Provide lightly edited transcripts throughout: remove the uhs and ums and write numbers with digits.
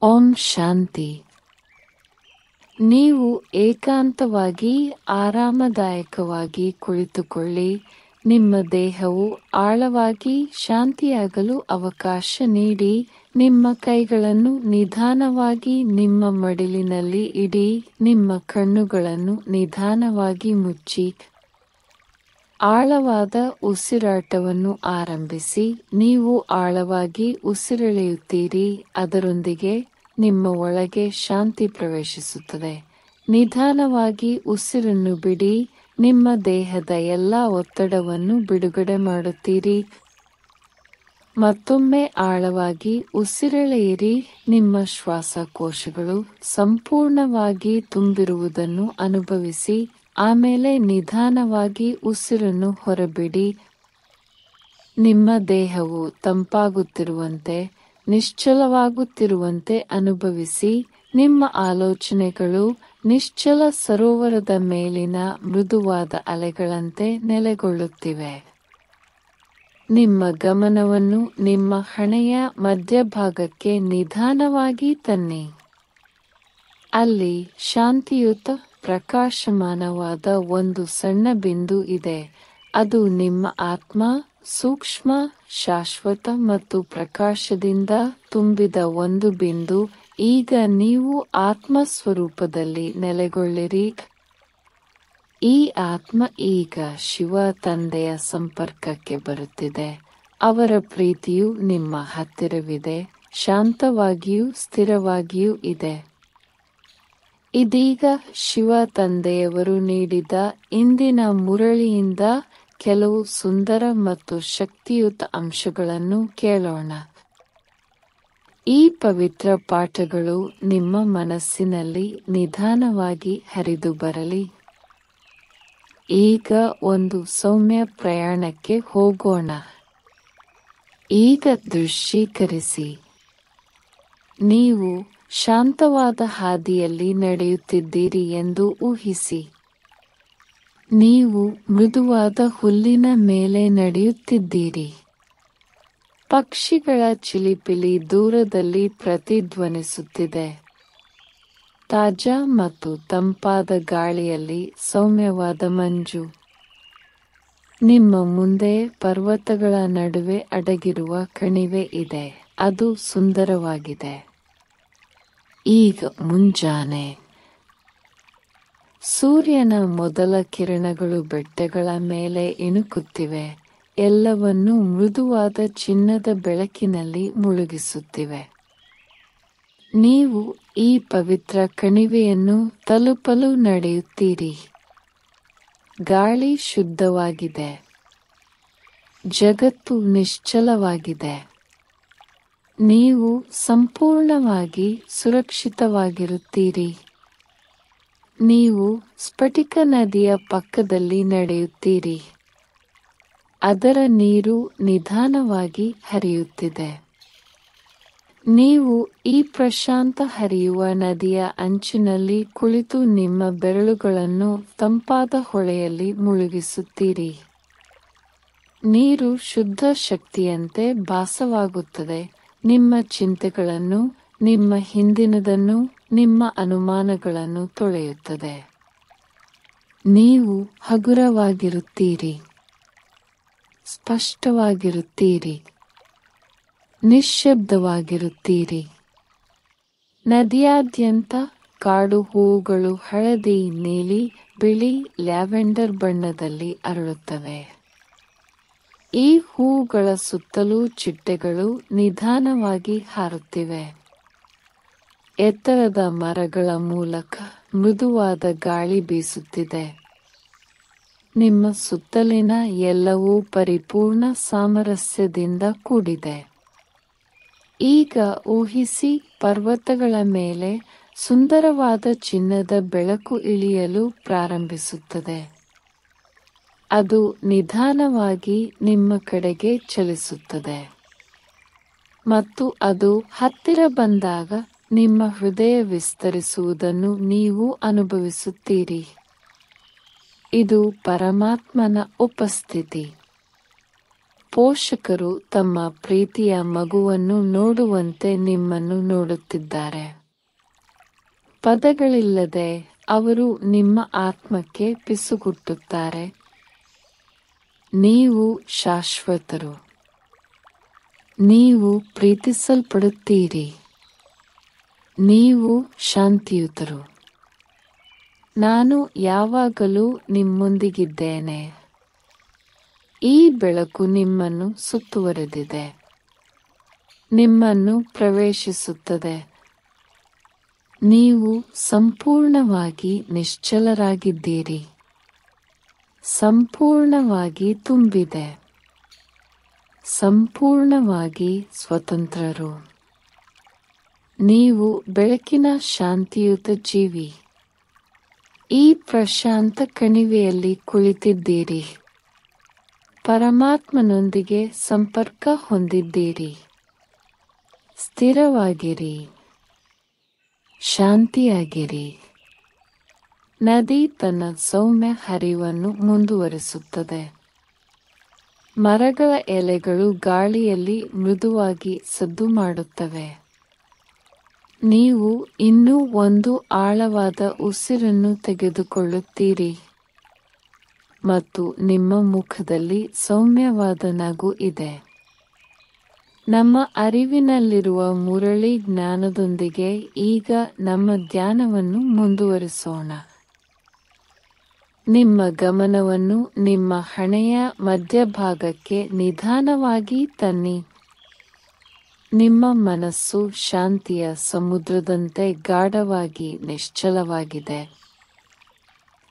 ಓಂ ಶಾಂತಿ. ನೀವು ಏಕಾಂತವಾಗಿ ಆರಾಮದಾಯಕವಾಗಿ ಕುಳಿತುಕೊಳ್ಳಿ. ನಿಮ್ಮ ದೇಹವು ಆಳವಾಗಿ ಶಾಂತಿಯಾಗಲು ಅವಕಾಶ ನೀಡಿ. ನಿಮ್ಮ ಕೈಗಳನ್ನು ನಿಧಾನವಾಗಿ ನಿಮ್ಮ ಮಡಿಲಿನಲ್ಲಿ ಇಡಿ. ನಿಮ್ಮ ಕಣ್ಣುಗಳನ್ನು ನಿಧಾನವಾಗಿ ಮುಚ್ಚಿ ಆಳವಾದ ಉಸಿರಾಟವನ್ನು ಆರಂಭಿಸಿ. ನೀವು ಆಳವಾಗಿ ಉಸಿರೆಳೆಯುತ್ತೀರಿ, ಅದರೊಂದಿಗೆ ನಿಮ್ಮ ಒಳಗೆ ಶಾಂತಿ ಪ್ರವೇಶಿಸುತ್ತದೆ. ನಿಧಾನವಾಗಿ ಉಸಿರನ್ನು ಬಿಡಿ. ನಿಮ್ಮ ದೇಹದ ಎಲ್ಲ ಒತ್ತಡವನ್ನು ಬಿಡುಗಡೆ ಮಾಡುತ್ತೀರಿ. ಮತ್ತೊಮ್ಮೆ ಆಳವಾಗಿ ಉಸಿರೆಳೆಯಿರಿ. ನಿಮ್ಮ ಶ್ವಾಸಕೋಶಗಳು ಸಂಪೂರ್ಣವಾಗಿ ತುಂಬಿರುವುದನ್ನು ಅನುಭವಿಸಿ. ಆಮೇಲೆ ನಿಧಾನವಾಗಿ ಉಸಿರನ್ನು ಹೊರಬಿಡಿ. ನಿಮ್ಮ ದೇಹವು ತಂಪಾಗುತ್ತಿರುವಂತೆ, ನಿಶ್ಚಲವಾಗುತ್ತಿರುವಂತೆ ಅನುಭವಿಸಿ. ನಿಮ್ಮ ಆಲೋಚನೆಗಳು ನಿಶ್ಚಲ ಸರೋವರದ ಮೇಲಿನ ಮೃದುವಾದ ಅಲೆಗಳಂತೆ ನೆಲೆಗೊಳ್ಳುತ್ತಿವೆ. ನಿಮ್ಮ ಗಮನವನ್ನು ನಿಮ್ಮ ಹಣೆಯ ಮಧ್ಯಭಾಗಕ್ಕೆ ನಿಧಾನವಾಗಿ ತನ್ನಿ. ಅಲ್ಲಿ ಶಾಂತಿಯುತ ಪ್ರಕಾಶಮಾನವಾದ ಒಂದು ಸಣ್ಣ ಬಿಂದು ಇದೆ. ಅದು ನಿಮ್ಮ ಆತ್ಮ, ಸೂಕ್ಷ್ಮ, ಶಾಶ್ವತ ಮತ್ತು ಪ್ರಕಾಶದಿಂದ ತುಂಬಿದ ಒಂದು ಬಿಂದು. ಈಗ ನೀವು ಆತ್ಮ ಸ್ವರೂಪದಲ್ಲಿ ನೆಲೆಗೊಳ್ಳಿರಿ. ಈ ಆತ್ಮ ಈಗ ಶಿವ ತಂದೆಯ ಸಂಪರ್ಕಕ್ಕೆ ಬರುತ್ತಿದೆ. ಅವರ ಪ್ರೀತಿಯು ನಿಮ್ಮ ಹತ್ತಿರವಿದೆ, ಶಾಂತವಾಗಿಯೂ ಸ್ಥಿರವಾಗಿಯೂ ಇದೆ. ಇದೀಗ ಶಿವ ತಂದೆಯವರು ನೀಡಿದ ಇಂದಿನ ಮುರಳಿಯಿಂದ ಕೆಲವು ಸುಂದರ ಮತ್ತು ಶಕ್ತಿಯುತ ಅಂಶಗಳನ್ನು ಕೇಳೋಣ. ಈ ಪವಿತ್ರ ಪಾಠಗಳು ನಿಮ್ಮ ಮನಸ್ಸಿನಲ್ಲಿ ನಿಧಾನವಾಗಿ ಹರಿದು ಬರಲಿ. ಈಗ ಒಂದು ಸೌಮ್ಯ ಪ್ರಯಾಣಕ್ಕೆ ಹೋಗೋಣ. ಈಗ ದೃಶ್ಯೀಕರಿಸಿ. ನೀವು ಶಾಂತವಾದ ಹಾದಿಯಲ್ಲಿ ನಡೆಯುತ್ತಿದ್ದೀರಿ ಎಂದು ಊಹಿಸಿ. ನೀವು ಮೃದುವಾದ ಹುಲ್ಲಿನ ಮೇಲೆ ನಡೆಯುತ್ತಿದ್ದೀರಿ. ಪಕ್ಷಿಗಳ ಚಿಲಿಪಿಲಿ ದೂರದಲ್ಲಿ ಪ್ರತಿಧ್ವನಿಸುತ್ತಿದೆ. ತಾಜಾ ಮತ್ತು ತಂಪಾದ ಗಾಳಿಯಲ್ಲಿ ಸೌಮ್ಯವಾದ ಮಂಜು. ನಿಮ್ಮ ಮುಂದೆ ಪರ್ವತಗಳ ನಡುವೆ ಅಡಗಿರುವ ಕಣಿವೆ ಇದೆ. ಅದು ಸುಂದರವಾಗಿದೆ. ಈಗ ಮುಂಜಾನೆ. ಸೂರ್ಯನ ಮೊದಲ ಕಿರಣಗಳು ಬೆಟ್ಟಗಳ ಮೇಲೆ ಇಣುಕುತ್ತಿವೆ. ಎಲ್ಲವನ್ನೂ ಮೃದುವಾದ ಚಿನ್ನದ ಬೆಳಕಿನಲ್ಲಿ ಮುಳುಗಿಸುತ್ತಿವೆ. ನೀವು ಈ ಪವಿತ್ರ ಕಣಿವೆಯನ್ನು ತಲುಪಲು ನಡೆಯುತ್ತೀರಿ. ಗಾಳಿ ಶುದ್ಧವಾಗಿದೆ. ಜಗತ್ತು ನಿಶ್ಚಲವಾಗಿದೆ. ನೀವು ಸಂಪೂರ್ಣವಾಗಿ ಸುರಕ್ಷಿತವಾಗಿರುತ್ತೀರಿ. ನೀವು ಸ್ಫಟಿಕ ನದಿಯ ಪಕ್ಕದಲ್ಲಿ ನಡೆಯುತ್ತೀರಿ. ಅದರ ನೀರು ನಿಧಾನವಾಗಿ ಹರಿಯುತ್ತಿದೆ. ನೀವು ಈ ಪ್ರಶಾಂತ ಹರಿಯುವ ನದಿಯ ಅಂಚಿನಲ್ಲಿ ಕುಳಿತು ನಿಮ್ಮ ಬೆರಳುಗಳನ್ನು ತಂಪಾದ ಹೊಳೆಯಲ್ಲಿ ಮುಳುಗಿಸುತ್ತೀರಿ. ನೀರು ಶುದ್ಧ ಶಕ್ತಿಯಂತೆ ಭಾಸವಾಗುತ್ತದೆ. ನಿಮ್ಮ ಚಿಂತೆಗಳನ್ನು, ನಿಮ್ಮ ಹಿಂದಿನದನ್ನು, ನಿಮ್ಮ ಅನುಮಾನಗಳನ್ನು ತೊಳೆಯುತ್ತದೆ. ನೀವು ಹಗುರವಾಗಿರುತ್ತೀರಿ. ಸ್ಪಷ್ಟವಾಗಿರುತ್ತೀರಿ. ನಿಶ್ಶಬ್ದವಾಗಿರುತ್ತೀರಿ. ನದಿಯಾದ್ಯಂತ ಕಾಡು ಹೂವುಗಳು ಹಳದಿ, ನೀಲಿ, ಬಿಳಿ, ಲ್ಯಾವೆಂಡರ್ ಬಣ್ಣದಲ್ಲಿ ಅರಳುತ್ತವೆ. ಈ ಹೂವುಗಳ ಸುತ್ತಲೂ ಚಿಟ್ಟೆಗಳು ನಿಧಾನವಾಗಿ ಹಾರುತ್ತಿವೆ. ಎತ್ತರದ ಮರಗಳ ಮೂಲಕ ಮೃದುವಾದ ಗಾಳಿ ಬೀಸುತ್ತಿದೆ. ನಿಮ್ಮ ಸುತ್ತಲಿನ ಎಲ್ಲವೂ ಪರಿಪೂರ್ಣ ಸಾಮರಸ್ಯದಿಂದ ಕೂಡಿದೆ. ಈಗ ಊಹಿಸಿ, ಪರ್ವತಗಳ ಮೇಲೆ ಸುಂದರವಾದ ಚಿನ್ನದ ಬೆಳಕು ಇಳಿಯಲು ಪ್ರಾರಂಭಿಸುತ್ತದೆ. ಅದು ನಿಧಾನವಾಗಿ ನಿಮ್ಮ ಕಡೆಗೆ ಚಲಿಸುತ್ತದೆ. ಮತ್ತು ಅದು ಹತ್ತಿರ ಬಂದಾಗ ನಿಮ್ಮ ಹೃದಯ ವಿಸ್ತರಿಸುವುದನ್ನು ನೀವು ಅನುಭವಿಸುತ್ತೀರಿ. ಇದು ಪರಮಾತ್ಮನ ಉಪಸ್ಥಿತಿ. ಪೋಷಕರು ತಮ್ಮ ಪ್ರೀತಿಯ ಮಗುವನ್ನು ನೋಡುವಂತೆ ನಿಮ್ಮನ್ನು ನೋಡುತ್ತಿದ್ದಾರೆ. ಪದಗಳಿಲ್ಲದೆ ಅವರು ನಿಮ್ಮ ಆತ್ಮಕ್ಕೆ ಪಿಸುಗುಟ್ಟುತ್ತಾರೆ. ನೀವು ಶಾಶ್ವತರು. ನೀವು ಪ್ರೀತಿಸಲ್ಪಡುತ್ತೀರಿ. ನೀವು ಶಾಂತಿಯುತರು. ನಾನು ಯಾವಾಗಲೂ ನಿಮ್ಮೊಂದಿಗಿದ್ದೇನೆ. ಈ ಬೆಳಕು ನಿಮ್ಮನ್ನು ಸುತ್ತುವರೆದಿದೆ. ನಿಮ್ಮನ್ನು ಪ್ರವೇಶಿಸುತ್ತದೆ. ನೀವು ಸಂಪೂರ್ಣವಾಗಿ ನಿಶ್ಚಲರಾಗಿದ್ದೀರಿ. ಸಂಪೂರ್ಣವಾಗಿ ತುಂಬಿದೆ. ಸಂಪೂರ್ಣವಾಗಿ ಸ್ವತಂತ್ರರು. ನೀವು ಬೆಳಕಿನ ಶಾಂತಿಯುತ ಜೀವಿ. ಈ ಪ್ರಶಾಂತ ಕಣಿವೆಯಲ್ಲಿ ಕುಳಿತಿದ್ದೀರಿ. ಪರಮಾತ್ಮನೊಂದಿಗೆ ಸಂಪರ್ಕ ಹೊಂದಿದ್ದೀರಿ. ಸ್ಥಿರವಾಗಿರಿ. ಶಾಂತಿಯಾಗಿರಿ. ನದಿ ತನ್ನ ಸೌಮ್ಯ ಹರಿವನ್ನು ಮುಂದುವರಿಸುತ್ತದೆ. ಮರಗಳ ಎಲೆಗಳು ಗಾಳಿಯಲ್ಲಿ ಮೃದುವಾಗಿ ಸದ್ದು ಮಾಡುತ್ತವೆ. ನೀವು ಇನ್ನೂ ಒಂದು ಆಳವಾದ ಉಸಿರನ್ನು ತೆಗೆದುಕೊಳ್ಳುತ್ತೀರಿ ಮತ್ತು ನಿಮ್ಮ ಮುಖದಲ್ಲಿ ಸೌಮ್ಯವಾದ ನಗು ಇದೆ. ನಮ್ಮ ಅರಿವಿನಲ್ಲಿರುವ ಮುರಳಿ ಜ್ಞಾನದೊಂದಿಗೆ ಈಗ ನಮ್ಮ ಧ್ಯಾನವನ್ನು ಮುಂದುವರಿಸೋಣ. ನಿಮ್ಮ ಗಮನವನ್ನು ನಿಮ್ಮ ಹಣೆಯ ಮಧ್ಯಭಾಗಕ್ಕೆ ನಿಧಾನವಾಗಿ ತನ್ನಿ. ನಿಮ್ಮ ಮನಸ್ಸು ಶಾಂತಿಯ ಸಮುದ್ರದಂತೆ ಗಾಢವಾಗಿ ನಿಶ್ಚಲವಾಗಿದೆ.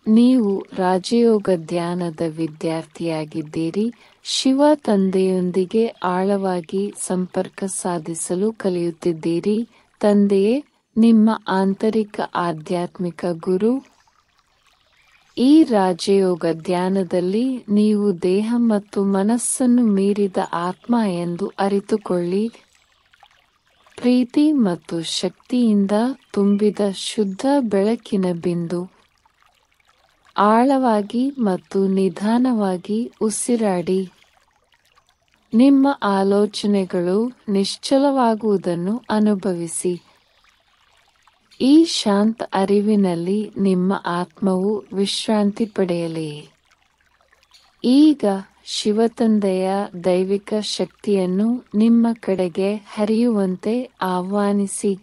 ನೀವು ರಾಜಯೋಗ ಧ್ಯಾನದ ವಿದ್ಯಾರ್ಥಿಯಾಗಿದ್ದೀರಿ. ಶಿವ ತಂದೆಯೊಂದಿಗೆ ಆಳವಾಗಿ ಸಂಪರ್ಕ ಸಾಧಿಸಲು ಕಲಿಯುತ್ತಿದ್ದೀರಿ. ತಂದೆಯೇ ನಿಮ್ಮ ಆಂತರಿಕ ಆಧ್ಯಾತ್ಮಿಕ ಗುರು. ಈ ರಾಜಯೋಗ ಧ್ಯಾನದಲ್ಲಿ ನೀವು ದೇಹ ಮತ್ತು ಮನಸ್ಸನ್ನು ಮೀರಿದ ಆತ್ಮ ಎಂದು ಅರಿತುಕೊಳ್ಳಿ. ಪ್ರೀತಿ ಮತ್ತು ಶಕ್ತಿಯಿಂದ ತುಂಬಿದ ಶುದ್ಧ ಬೆಳಕಿನ ಬಿಂದು. ಆಳವಾಗಿ ಮತ್ತು ನಿಧಾನವಾಗಿ ಉಸಿರಾಡಿ. ನಿಮ್ಮ ಆಲೋಚನೆಗಳು ನಿಶ್ಚಲವಾಗುವುದನ್ನು ಅನುಭವಿಸಿ. ಈ ಶಾಂತ ಅರಿವಿನಲ್ಲಿ ನಿಮ್ಮ ಆತ್ಮವು ವಿಶ್ರಾಂತಿ ಪಡೆಯಲಿ. ಈಗ ಶಿವತಂದೆಯ ದೈವಿಕ ಶಕ್ತಿಯನ್ನು ನಿಮ್ಮ ಕಡೆಗೆ ಹರಿಯುವಂತೆ ಆಹ್ವಾನಿಸಿ.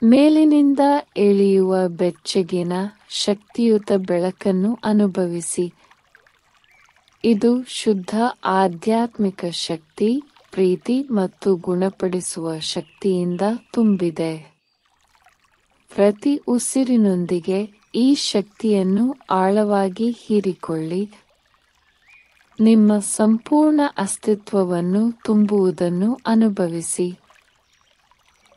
ಮೇಲಿನಿಂದ ಇಳಿಯುವ ಬೆಚ್ಚಗಿನ ಶಕ್ತಿಯುತ ಬೆಳಕನ್ನು ಅನುಭವಿಸಿ. ಇದು ಶುದ್ಧ ಆಧ್ಯಾತ್ಮಿಕ ಶಕ್ತಿ, ಪ್ರೀತಿ ಮತ್ತು ಗುಣಪಡಿಸುವ ಶಕ್ತಿಯಿಂದ ತುಂಬಿದೆ. ಪ್ರತಿ ಉಸಿರಿನೊಂದಿಗೆ ಈ ಶಕ್ತಿಯನ್ನು ಆಳವಾಗಿ ಹೀರಿಕೊಳ್ಳಿ. ನಿಮ್ಮ ಸಂಪೂರ್ಣ ಅಸ್ತಿತ್ವವನ್ನು ತುಂಬುವುದನ್ನು ಅನುಭವಿಸಿ.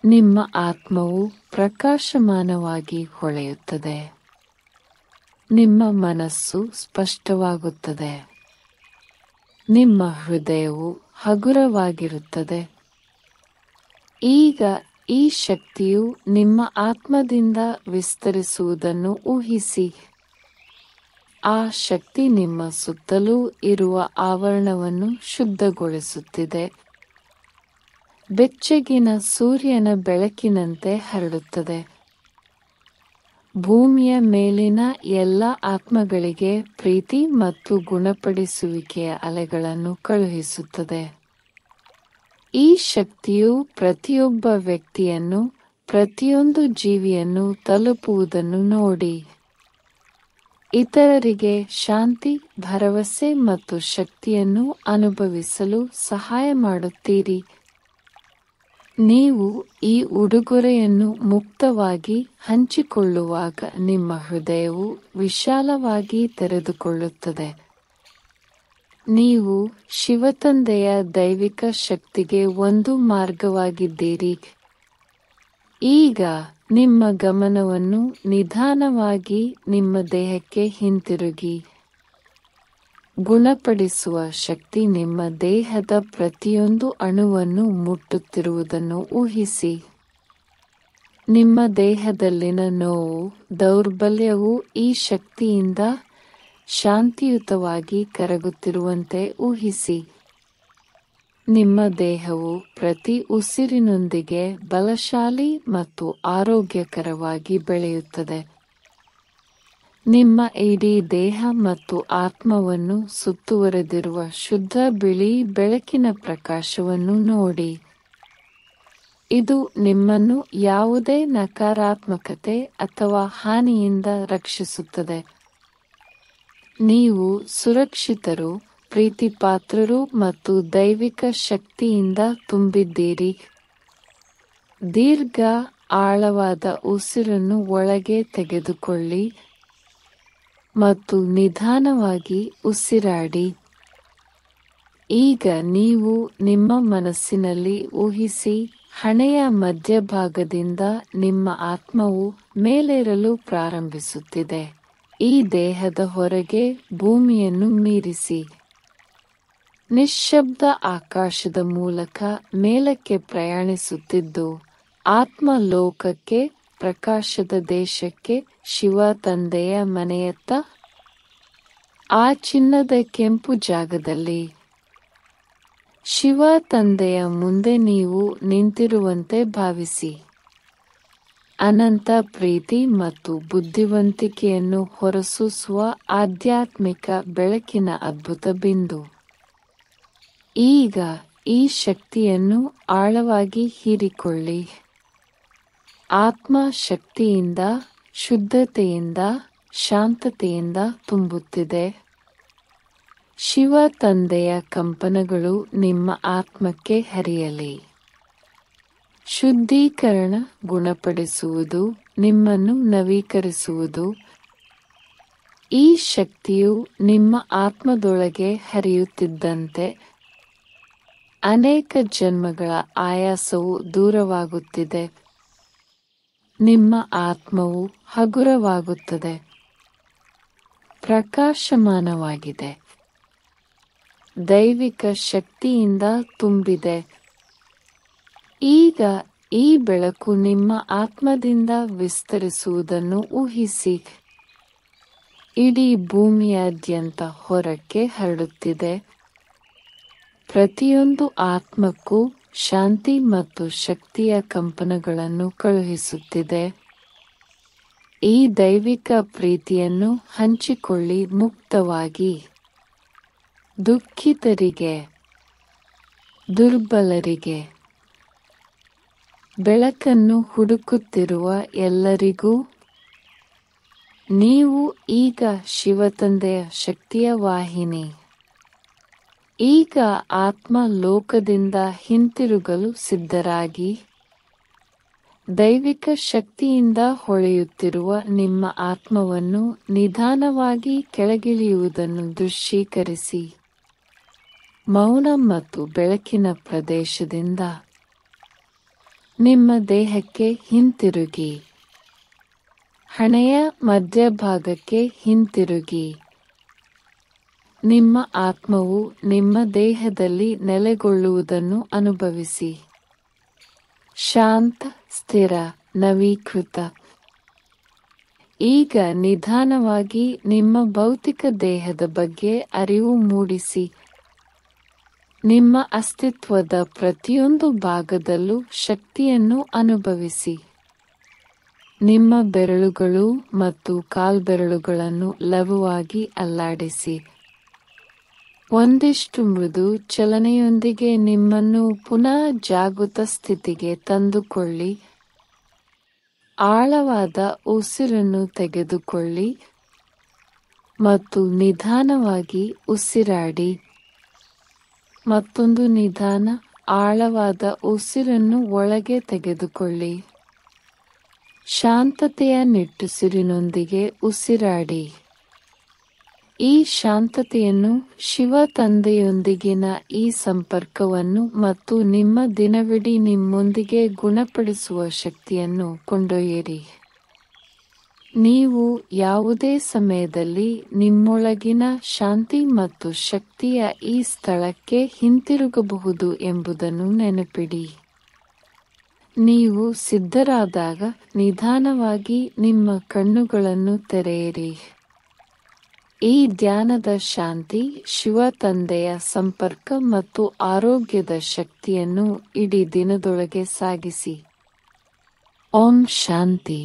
ನಿಮ್ಮ ಆತ್ಮವು ಪ್ರಕಾಶಮಾನವಾಗಿ ಹೊಳೆಯುತ್ತದೆ. ನಿಮ್ಮ ಮನಸ್ಸು ಸ್ಪಷ್ಟವಾಗುತ್ತದೆ. ನಿಮ್ಮ ಹೃದಯವು ಹಗುರವಾಗಿರುತ್ತದೆ. ಈಗ ಈ ಶಕ್ತಿಯು ನಿಮ್ಮ ಆತ್ಮದಿಂದ ವಿಸ್ತರಿಸುವುದನ್ನು ಊಹಿಸಿ. ಆ ಶಕ್ತಿ ನಿಮ್ಮ ಸುತ್ತಲೂ ಇರುವ ಆವರಣವನ್ನು ಶುದ್ಧಗೊಳಿಸುತ್ತಿದೆ. ಬೆಚ್ಚಗಿನ ಸೂರ್ಯನ ಬೆಳಕಿನಂತೆ ಹರಡುತ್ತದೆ. ಭೂಮಿಯ ಮೇಲಿನ ಎಲ್ಲ ಆತ್ಮಗಳಿಗೆ ಪ್ರೀತಿ ಮತ್ತು ಗುಣಪಡಿಸುವಿಕೆಯ ಅಲೆಗಳನ್ನು ಕಳುಹಿಸುತ್ತದೆ. ಈ ಶಕ್ತಿಯು ಪ್ರತಿಯೊಬ್ಬ ವ್ಯಕ್ತಿಯನ್ನು, ಪ್ರತಿಯೊಂದು ಜೀವಿಯನ್ನು ತಲುಪುವುದನ್ನು ನೋಡಿ. ಇತರರಿಗೆ ಶಾಂತಿ, ಭರವಸೆ ಮತ್ತು ಶಕ್ತಿಯನ್ನು ಅನುಭವಿಸಲು ಸಹಾಯ ಮಾಡುತ್ತೀರಿ. ನೀವು ಈ ಉಡುಗೊರೆಯನ್ನು ಮುಕ್ತವಾಗಿ ಹಂಚಿಕೊಳ್ಳುವಾಗ ನಿಮ್ಮ ಹೃದಯವು ವಿಶಾಲವಾಗಿ ತೆರೆದುಕೊಳ್ಳುತ್ತದೆ. ನೀವು ಶಿವತಂದೆಯ ದೈವಿಕ ಶಕ್ತಿಗೆ ಒಂದು ಮಾರ್ಗವಾಗಿದ್ದೀರಿ. ಈಗ ನಿಮ್ಮ ಗಮನವನ್ನು ನಿಧಾನವಾಗಿ ನಿಮ್ಮ ದೇಹಕ್ಕೆ ಹಿಂತಿರುಗಿ. ಗುಣಪಡಿಸುವ ಶಕ್ತಿ ನಿಮ್ಮ ದೇಹದ ಪ್ರತಿಯೊಂದು ಅಣುವನ್ನು ಮುಟ್ಟುತ್ತಿರುವುದನ್ನು ಊಹಿಸಿ. ನಿಮ್ಮ ದೇಹದಲ್ಲಿನ ನೋವು, ದೌರ್ಬಲ್ಯವು ಈ ಶಕ್ತಿಯಿಂದ ಶಾಂತಿಯುತವಾಗಿ ಕರಗುತ್ತಿರುವಂತೆ ಊಹಿಸಿ. ನಿಮ್ಮ ದೇಹವು ಪ್ರತಿ ಉಸಿರಿನೊಂದಿಗೆ ಬಲಶಾಲಿ ಮತ್ತು ಆರೋಗ್ಯಕರವಾಗಿ ಬೆಳೆಯುತ್ತದೆ. ನಿಮ್ಮ ಇಡೀ ದೇಹ ಮತ್ತು ಆತ್ಮವನ್ನು ಸುತ್ತುವರೆದಿರುವ ಶುದ್ಧ ಬಿಳಿ ಬೆಳಕಿನ ಪ್ರಕಾಶವನ್ನು ನೋಡಿ. ಇದು ನಿಮ್ಮನ್ನು ಯಾವುದೇ ನಕಾರಾತ್ಮಕತೆ ಅಥವಾ ಹಾನಿಯಿಂದ ರಕ್ಷಿಸುತ್ತದೆ. ನೀವು ಸುರಕ್ಷಿತರು, ಪ್ರೀತಿಪಾತ್ರರು ಮತ್ತು ದೈವಿಕ ಶಕ್ತಿಯಿಂದ ತುಂಬಿದ್ದೀರಿ. ದೀರ್ಘ, ಆಳವಾದ ಉಸಿರನ್ನು ಒಳಗೆ ತೆಗೆದುಕೊಳ್ಳಿ ಮತ್ತು ನಿಧಾನವಾಗಿ ಉಸಿರಾಡಿ. ಈಗ ನೀವು ನಿಮ್ಮ ಮನಸ್ಸಿನಲ್ಲಿ ಊಹಿಸಿ, ಹಣೆಯ ಮಧ್ಯಭಾಗದಿಂದ ನಿಮ್ಮ ಆತ್ಮವು ಮೇಲೇರಲು ಪ್ರಾರಂಭಿಸುತ್ತಿದೆ. ಈ ದೇಹದ ಹೊರಗೆ ಭೂಮಿಯನ್ನು ಮೀರಿಸಿ. ನಿಶ್ಶಬ್ದ ಆಕಾಶದ ಮೂಲಕ ಮೇಲಕ್ಕೆ ಪ್ರಯಾಣಿಸುತ್ತಿದ್ದು, ಆತ್ಮ ಲೋಕಕ್ಕೆ, ಪ್ರಕಾಶದ ದೇಶಕ್ಕೆ, ಶಿವ ತಂದೆಯ ಮನೆಯತ್ತ. ಆ ಚಿನ್ನದ ಕೆಂಪು ಜಾಗದಲ್ಲಿ ಶಿವ ತಂದೆಯ ಮುಂದೆ ನೀವು ನಿಂತಿರುವಂತೆ ಭಾವಿಸಿ. ಅನಂತ ಪ್ರೀತಿ ಮತ್ತು ಬುದ್ಧಿವಂತಿಕೆಯನ್ನು ಹೊರಸೂಸುವ ಆಧ್ಯಾತ್ಮಿಕ ಬೆಳಕಿನ ಅದ್ಭುತ ಬಿಂದು. ಈಗ ಈ ಶಕ್ತಿಯನ್ನು ಆಳವಾಗಿ ಹೀರಿಕೊಳ್ಳಿ. ಆತ್ಮ ಶಕ್ತಿಯಿಂದ, ಶುದ್ಧತೆಯಿಂದ, ಶಾಂತತೆಯಿಂದ ತುಂಬುತ್ತಿದೆ. ಶಿವ ತಂದೆಯ ಕಂಪನಗಳು ನಿಮ್ಮ ಆತ್ಮಕ್ಕೆ ಹರಿಯಲಿ. ಶುದ್ಧೀಕರಣ, ಗುಣಪಡಿಸುವುದು, ನಿಮ್ಮನ್ನು ನವೀಕರಿಸುವುದು. ಈ ಶಕ್ತಿಯು ನಿಮ್ಮ ಆತ್ಮದೊಳಗೆ ಹರಿಯುತ್ತಿದ್ದಂತೆ ಅನೇಕ ಜನ್ಮಗಳ ಆಯಾಸವು ದೂರವಾಗುತ್ತಿದೆ. ನಿಮ್ಮ ಆತ್ಮವು ಹಗುರವಾಗುತ್ತದೆ, ಪ್ರಕಾಶಮಾನವಾಗಿದೆ, ದೈವಿಕ ಶಕ್ತಿಯಿಂದ ತುಂಬಿದೆ. ಈಗ ಈ ಬೆಳಕು ನಿಮ್ಮ ಆತ್ಮದಿಂದ ವಿಸ್ತರಿಸುವುದನ್ನು ಊಹಿಸಿ. ಇಡೀ ಭೂಮಿಯಾದ್ಯಂತ ಹೊರಕ್ಕೆ ಹರಡುತ್ತಿದೆ. ಪ್ರತಿಯೊಂದು ಆತ್ಮಕ್ಕೂ ಶಾಂತಿ ಮತ್ತು ಶಕ್ತಿಯ ಕಂಪನಗಳನ್ನು ಕಳುಹಿಸುತ್ತಿದೆ. ಈ ದೈವಿಕ ಪ್ರೀತಿಯನ್ನು ಹಂಚಿಕೊಳ್ಳಿ ಮುಕ್ತವಾಗಿ. ದುಃಖಿತರಿಗೆ, ದುರ್ಬಲರಿಗೆ, ಬೆಳಕನ್ನು ಹುಡುಕುತ್ತಿರುವ ಎಲ್ಲರಿಗೂ ನೀವು ಈಗ ಶಿವತಂದೆಯ ಶಕ್ತಿಯ ವಾಹಿನಿ. ಈಗ ಆತ್ಮ ಲೋಕದಿಂದ ಹಿಂತಿರುಗಲು ಸಿದ್ಧರಾಗಿ. ದೈವಿಕ ಶಕ್ತಿಯಿಂದ ಹೊಳೆಯುತ್ತಿರುವ ನಿಮ್ಮ ಆತ್ಮವನ್ನು ನಿಧಾನವಾಗಿ ಕೆಳಗಿಳಿಯುವುದನ್ನು ದೃಶ್ಯೀಕರಿಸಿ. ಮೌನ ಮತ್ತು ಬೆಳಕಿನ ಪ್ರದೇಶದಿಂದ ನಿಮ್ಮ ದೇಹಕ್ಕೆ ಹಿಂತಿರುಗಿ. ಹಣೆಯ ಮಧ್ಯಭಾಗಕ್ಕೆ ಹಿಂತಿರುಗಿ. ನಿಮ್ಮ ಆತ್ಮವು ನಿಮ್ಮ ದೇಹದಲ್ಲಿ ನೆಲೆಗೊಳ್ಳುವುದನ್ನು ಅನುಭವಿಸಿ. ಶಾಂತ, ಸ್ಥಿರ, ನವೀಕೃತ. ಈಗ ನಿಧಾನವಾಗಿ ನಿಮ್ಮ ಭೌತಿಕ ದೇಹದ ಬಗ್ಗೆ ಅರಿವು ಮೂಡಿಸಿ. ನಿಮ್ಮ ಅಸ್ತಿತ್ವದ ಪ್ರತಿಯೊಂದು ಭಾಗದಲ್ಲೂ ಶಕ್ತಿಯನ್ನು ಅನುಭವಿಸಿ. ನಿಮ್ಮ ಬೆರಳುಗಳು ಮತ್ತು ಕಾಲ್ಬೆರಳುಗಳನ್ನು ಲಘುವಾಗಿ ಅಲ್ಲಾಡಿಸಿ. ಒಂದಿಷ್ಟು ಮೃದು ಚಲನೆಯೊಂದಿಗೆ ನಿಮ್ಮನ್ನು ಪುನಃ ಜಾಗೃತ ಸ್ಥಿತಿಗೆ ತಂದುಕೊಳ್ಳಿ. ಆಳವಾದ ಉಸಿರನ್ನು ತೆಗೆದುಕೊಳ್ಳಿ ಮತ್ತು ನಿಧಾನವಾಗಿ ಉಸಿರಾಡಿ. ಮತ್ತೊಂದು ನಿಧಾನ, ಆಳವಾದ ಉಸಿರನ್ನು ಒಳಗೆ ತೆಗೆದುಕೊಳ್ಳಿ. ಶಾಂತತೆಯ ನಿಟ್ಟುಸಿರಿನೊಂದಿಗೆ ಉಸಿರಾಡಿ. ಈ ಶಾಂತತೆಯನ್ನು, ಶಿವ ತಂದೆಯೊಂದಿಗಿನ ಈ ಸಂಪರ್ಕವನ್ನು ಮತ್ತು ನಿಮ್ಮ ದಿನವಿಡೀ ನಿಮ್ಮೊಂದಿಗೆ ಗುಣಪಡಿಸುವ ಶಕ್ತಿಯನ್ನು ಕೊಂಡೊಯ್ಯಿರಿ. ನೀವು ಯಾವುದೇ ಸಮಯದಲ್ಲಿ ನಿಮ್ಮೊಳಗಿನ ಶಾಂತಿ ಮತ್ತು ಶಕ್ತಿಯ ಈ ಸ್ಥಳಕ್ಕೆ ಹಿಂತಿರುಗಬಹುದು ಎಂಬುದನ್ನು ನೆನಪಿಡಿ. ನೀವು ಸಿದ್ಧರಾದಾಗ ನಿಧಾನವಾಗಿ ನಿಮ್ಮ ಕಣ್ಣುಗಳನ್ನು ತೆರೆಯಿರಿ. ಈ ಧ್ಯಾನದ ಶಾಂತಿ, ಶಿವ ತಂದೆಯ ಸಂಪರ್ಕ ಮತ್ತು ಆರೋಗ್ಯದ ಶಕ್ತಿಯನ್ನು ಇಡೀ ದಿನದೊಳಗೆ ಸಾಗಿಸಿ. ಓಂ ಶಾಂತಿ.